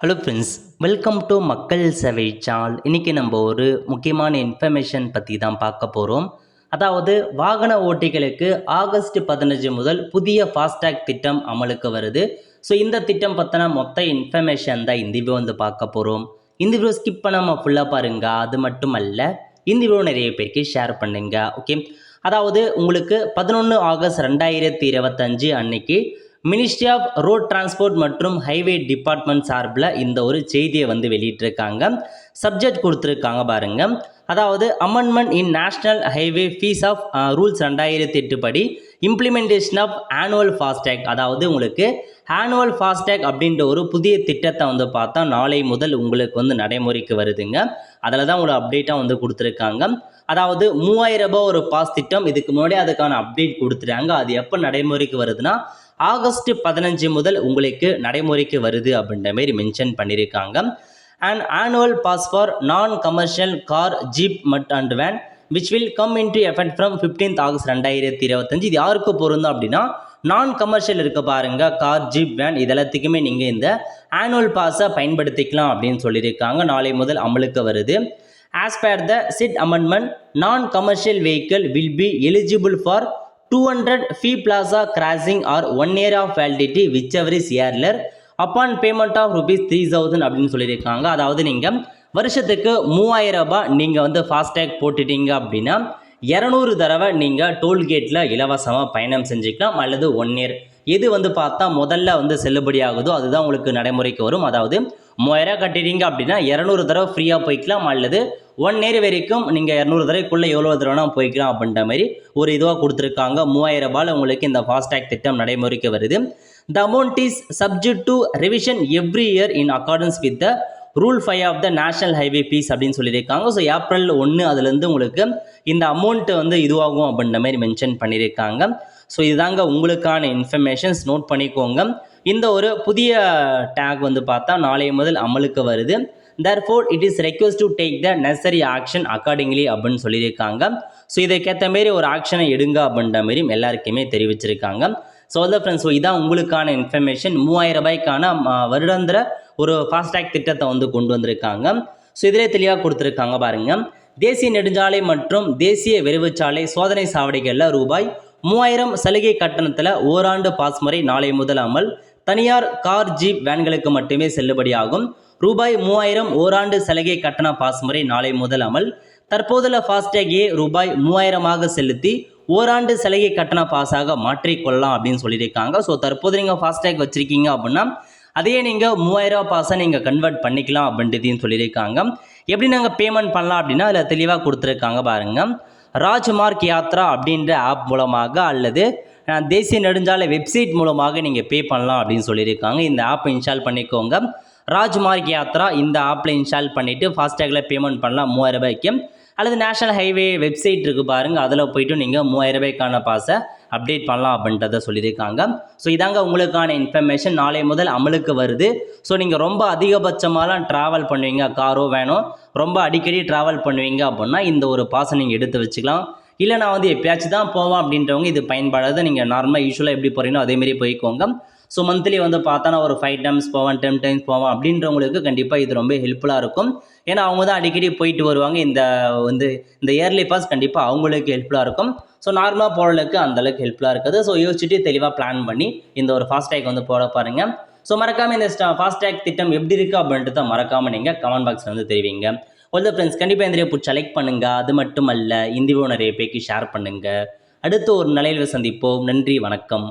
Hello friends, welcome to மக்கள் சேவை channel. இன்றைக்கி நம்ம ஒரு முக்கியமான இன்ஃபர்மேஷன் பற்றி தான் பார்க்க போகிறோம். அதாவது வாகன ஓட்டிகளுக்கு ஆகஸ்ட் 15 முதல் புதிய ஃபாஸ்டேக் திட்டம் அமலுக்கு வருது. ஸோ இந்த திட்டம் பற்றின மொத்த இன்ஃபர்மேஷன் தான் இந்த வீடியோ வந்து பார்க்க போகிறோம். இந்த வீடியோ ஸ்கிப் பண்ணாமல் ஃபுல்லாக பாருங்கள். அது மட்டும் அல்ல, இந்த வீடியோ நிறைய பேருக்கு ஷேர் பண்ணுங்க. ஓகே, அதாவது உங்களுக்கு 11 ஆகஸ்ட் 2025 அன்னைக்கு மினிஸ்ட்ரி ஆஃப் ரோட் டிரான்ஸ்போர்ட் மற்றும் ஹைவே டிபார்ட்மெண்ட் சார்பில் இந்த ஒரு செய்தியை வந்து வெளியிட்டிருக்காங்க. சப்ஜெக்ட் கொடுத்துருக்காங்க பாருங்க. அதாவது amendment in national highway fees of rules 2008 படி இம்ப்ளிமெண்டேஷன் ஆஃப் ஆனுவல் ஃபாஸ்டேக். அதாவது உங்களுக்கு ஆனுவல் ஃபாஸ்டேக் அப்படின்ற ஒரு புதிய திட்டத்தை வந்து பார்த்தா நாளை முதல் உங்களுக்கு வந்து நடைமுறைக்கு வருதுங்க. அதில் தான் உங்களுக்கு அப்டேட்டாக வந்து கொடுத்துருக்காங்க. அதாவது 3000 ரூபாய் ஒரு பாஸ் திட்டம். இதுக்கு முன்னாடி அதுக்கான அப்டேட் கொடுத்துட்டாங்க. அது எப்போ நடைமுறைக்கு வருதுன்னா ஆகஸ்ட் 15 முதல் உங்களுக்கு நடைமுறைக்கு வருது அப்படின்ற மாதிரி மென்ஷன் பண்ணியிருக்காங்க. அண்ட் ஆனுவல் பாஸ் ஃபார் நான் commercial car, jeep and van which will come into effect from 15 August 2025. இது யாருக்கு பொருந்தும் அப்படின்னா நான் கமர்ஷியல் இருக்க பாருங்க, கார், ஜீப், வேன் இதெல்லாத்துக்குமே நீங்கள் இந்த ஆனுவல் பாஸை பயன்படுத்திக்கலாம் அப்படின்னு சொல்லியிருக்காங்க. நாளை முதல் அமலுக்கு வருது. As per the said amendment, non-commercial vehicle will be eligible for 200 fee plaza crossing or 1 year of validity whichever is earlier upon payment of rupees 3000 அப்படின்னு சொல்லியிருக்காங்க. அதாவது நீங்கள் வருஷத்துக்கு 3000 ரூபாய் நீங்கள் வந்து ஃபாஸ்டேக் போட்டுட்டீங்க அப்படின்னா 200 தடவை நீங்கள் டோல்கேட்டில் இலவசமாக பயணம் செஞ்சுக்கலாம். அல்லது 1 இயர் எது வந்து பார்த்தா முதல்ல வந்து செல்லுபடி ஆகுதோ அதுதான் உங்களுக்கு நடைமுறைக்கு வரும். அதாவது 3000 கட்டிட்டீங்க அப்படின்னா 200 தடவை ஃப்ரீயாக போய்க்கலாம். அல்லது 1 இயர் வரைக்கும் நீங்கள் 200 தடவைக்குள்ளே எவ்வளோ தடவைனா போய்க்கலாம் அப்படின்ற மாதிரி ஒரு இதுவாக கொடுத்துருக்காங்க. 3000 ரூபாயில் உங்களுக்கு இந்த ஃபாஸ்டேக் திட்டம் நடைமுறைக்கு வருது. The amount is subject to revision every year in accordance with the rule 5 of the national highway fees அப்படின்னு சொல்லியிருக்காங்க. ஸோ ஏப்ரல் 1 அதுலேருந்து உங்களுக்கு இந்த அமௌண்ட்டு வந்து இதுவாகும் அப்படின்ற மாதிரி மென்ஷன் பண்ணியிருக்காங்க. ஸோ இதுதாங்க உங்களுக்கான இன்ஃபர்மேஷன்ஸ், நோட் பண்ணிக்கோங்க. இந்த ஒரு புதிய டேக் வந்து பார்த்தா நாளை முதல் அமலுக்கு வருது. therefore it is request to take the necessary action accordingly அப்படின்னு சொல்லியிருக்காங்க. ஸோ இதுக்கேற்ற மாரி ஒரு ஆக்ஷனை எடுங்க அப்படின்ற மாரியும் எல்லாருக்குமே தெரிவிச்சிருக்காங்க. ஸோ அதான் ஃப்ரெண்ட்ஸ், ஸோ இதான் உங்களுக்கான இன்ஃபர்மேஷன். 3000 ரூபாய்க்கான வருடாந்திர ஒரு ஃபாஸ்டேக் திட்டத்தை வந்து கொண்டு வந்திருக்காங்க. ஸோ இதிலே தெளிவாக கொடுத்துருக்காங்க பாருங்க. தேசிய நெடுஞ்சாலை மற்றும் தேசிய விரைவுச்சாலை சோதனை சாவடிகளில் ரூபாய் 3000 சலுகை கட்டணத்தில் ஓராண்டு பாஸ் முறை நாளை முதல் அமல். தனியார் கார், ஜீப், வேன்களுக்கு மட்டுமே செல்லுபடியாகும். ரூபாய் 3000 ஓராண்டு சலுகை கட்டண பாஸ் முறை நாளை முதல் அமல். தற்போதுள்ள ஃபாஸ்டேகே ரூபாய் 3000 செலுத்தி ஓராண்டு சலுகை கட்டண பாஸாக மாற்றிக்கொள்ளலாம் அப்படின்னு சொல்லியிருக்காங்க. ஸோ தற்போது நீங்கள் ஃபாஸ்டேக் வச்சுருக்கீங்க அப்படின்னா அதையே நீங்கள் 3000 பாஸை நீங்கள் கன்வெர்ட் பண்ணிக்கலாம் அப்படின்றதையும் சொல்லியிருக்காங்க. எப்படி நாங்கள் பேமெண்ட் பண்ணலாம் அப்படின்னா அதில் தெளிவாக கொடுத்துருக்காங்க பாருங்கள். ராஜ்மார்க் யாத்ரா அப்படின்ற ஆப் மூலமாக அல்லது தேசிய நெடுஞ்சாலை வெப்சைட் மூலமாக நீங்கள் பே பண்ணலாம் அப்படின்னு சொல்லியிருக்காங்க. இந்த ஆப்பை இன்ஸ்டால் பண்ணிக்கோங்க. ராஜ்மார்க் யாத்ரா இந்த ஆப்பில் இன்ஸ்டால் பண்ணிவிட்டு ஃபாஸ்டேக்கில் பேமெண்ட் பண்ணலாம் 3000 ரூபாய்க்கு. அல்லது நேஷனல் ஹைவே வெப்சைட் இருக்குது பாருங்கள், அதில் போய்ட்டு நீங்கள் 3000 ரூபாய்க்கான பாஸை அப்டேட் பண்ணலாம் அப்படின்றத சொல்லியிருக்காங்க. ஸோ இதாங்க உங்களுக்கான இன்ஃபர்மேஷன். நாளை முதல் அமலுக்கு வருது. ஸோ நீங்கள் ரொம்ப அதிகபட்சமாலாம் ட்ராவல் பண்ணுவீங்க, காரோ வேனோ ரொம்ப அடிக்கடி ட்ராவல் பண்ணுவீங்க அப்படின்னா இந்த ஒரு பாஸை நீங்கள் எடுத்து வச்சுக்கலாம். இல்லை நான் வந்து எப்பயாச்சும் தான் போவேன் அப்படின்றவங்க இது பயன்படாது. நீங்கள் நார்மலாக யூஸ்வலாக எப்படி போகிறீங்களோ அதேமாரி போய்க்கோங்க. ஸோ மந்த்லி வந்து பார்த்தா நான் ஒரு 5 டைம்ஸ் போவேன், 10 டைம்ஸ் போவேன் அப்படின்றவங்களுக்கு கண்டிப்பாக இது ரொம்ப ஹெல்ப்ஃபுல்லாக இருக்கும். ஏன்னா அவங்க தான் அடிக்கடி போயிட்டு வருவாங்க. இந்த இயர்லி பாஸ் கண்டிப்பாக அவங்களுக்கு ஹெல்ப்ஃபுல்லாக இருக்கும். ஸோ நார்மலாக போகிறதுக்கு அந்தளவுக்கு ஹெல்ப்ஃபுல்லாக இருக்குது. ஸோ யோசிச்சுட்டு தெளிவாக பிளான் பண்ணி இந்த ஒரு ஃபாஸ்டேக் வந்து போட பாருங்கள். ஸோ மறக்காமல் இந்த ஃபாஸ்டேக் திட்டம் எப்படி இருக்குது அப்படின்றத மறக்காமல் நீங்கள் கமெண்ட் பாக்ஸில் வந்து தெரிவிங்க. ஒல்ல ஃப்ரெண்ட்ஸ், கண்டிப்பாக இந்த வீடியோ பிடிச்ச லைக் பண்ணுங்கள். அது மட்டும் அல்ல, இந்த வீடியோ நிறைய பேருக்கு ஷேர் பண்ணுங்கள். அடுத்து ஒரு நிலையில் சந்திப்போம். நன்றி, வணக்கம்.